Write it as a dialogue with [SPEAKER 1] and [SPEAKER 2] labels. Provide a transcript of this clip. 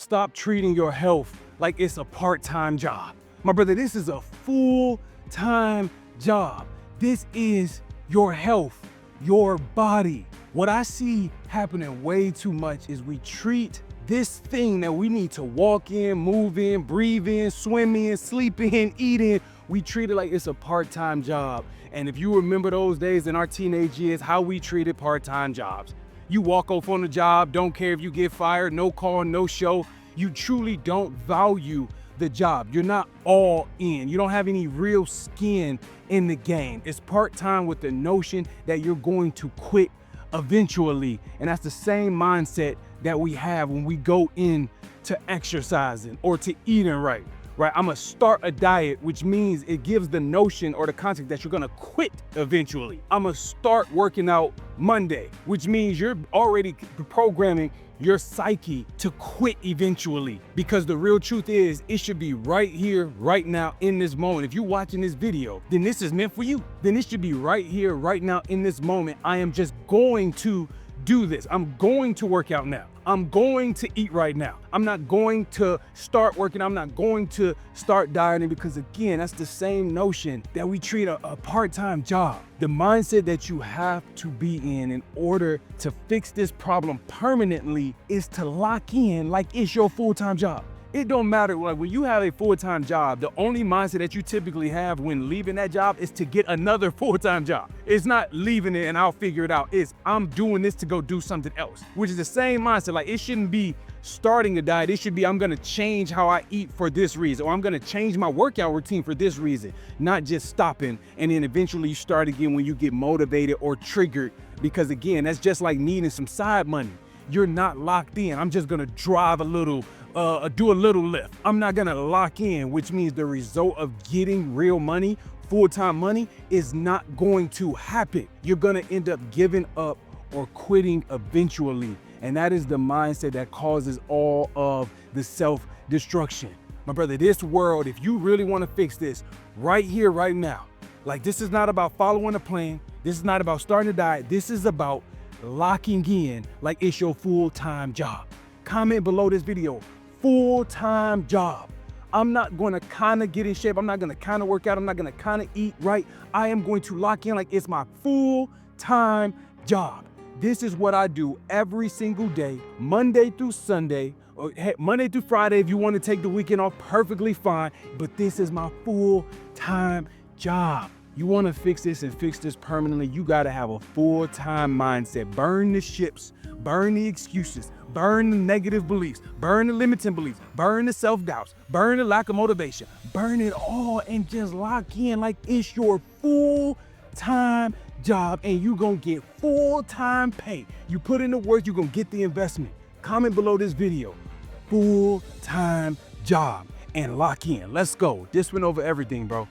[SPEAKER 1] Stop treating your health like it's a part-time job. My brother, this is a full-time job. This is your health, your body. What I see happening way too much is we treat this thing that we need to walk in, move in, breathe in, swim in, sleep in, eat in, we treat it like it's a part-time job. And if you remember those days in our teenage years, how we treated part-time jobs. You walk off on the job, don't care if you get fired, no call, no show. You truly don't value the job. You're not all in. You don't have any real skin in the game. It's part-time with the notion that you're going to quit eventually. And that's the same mindset that we have when we go in to exercising or to eating right. I'm gonna start a diet, which means it gives the notion or the concept that you're gonna quit eventually. I'm gonna start working out Monday, which means you're already programming your psyche to quit eventually, because the real truth is it should be right here, right now, in this moment. If you're watching this video, then this is meant for you. Then it should be right here, right now, in this moment. I am just going to do this. I'm going to work out now. I'm going to eat right now. I'm not going to start working. I'm not going to start dieting, because again, that's the same notion that we treat a part-time job. The mindset that you have to be in order to fix this problem permanently is to lock in like it's your full-time job. It don't matter, like when you have a full-time job, the only mindset that you typically have when leaving that job is to get another full-time job. It's not leaving it and I'll figure it out. It's I'm doing this to go do something else, which is the same mindset. Like it shouldn't be starting a diet. It should be I'm gonna change how I eat for this reason, or I'm gonna change my workout routine for this reason, not just stopping and then eventually you start again when you get motivated or triggered, because again, that's just like needing some side money. You're not locked in. I'm just gonna drive a little, do a little lift. I'm not gonna lock in, which means the result of getting real money, full-time money, is not going to happen. You're gonna end up giving up or quitting eventually. And that is the mindset that causes all of the self-destruction. My brother, this world, if you really wanna fix this right here, right now, like this is not about following a plan. This is not about starting a diet. This is about locking in like it's your full-time job. Comment below this video, full-time job. I'm not gonna kinda get in shape. I'm not gonna kinda work out. I'm not gonna kinda eat right. I am going to lock in like it's my full-time job. This is what I do every single day, Monday through Sunday, or Monday through Friday. If you want to take the weekend off, perfectly fine, but this is my full-time job. You want to fix this and fix this permanently, you got to have a full-time mindset. Burn the ships, burn the excuses, burn the negative beliefs, burn the limiting beliefs, burn the self-doubts, burn the lack of motivation, burn it all and just lock in like it's your full-time job, and you gonna get full-time pay. You put in the work, you gonna get the investment. Comment below this video, full-time job, and lock in. Let's go. This went over everything, bro.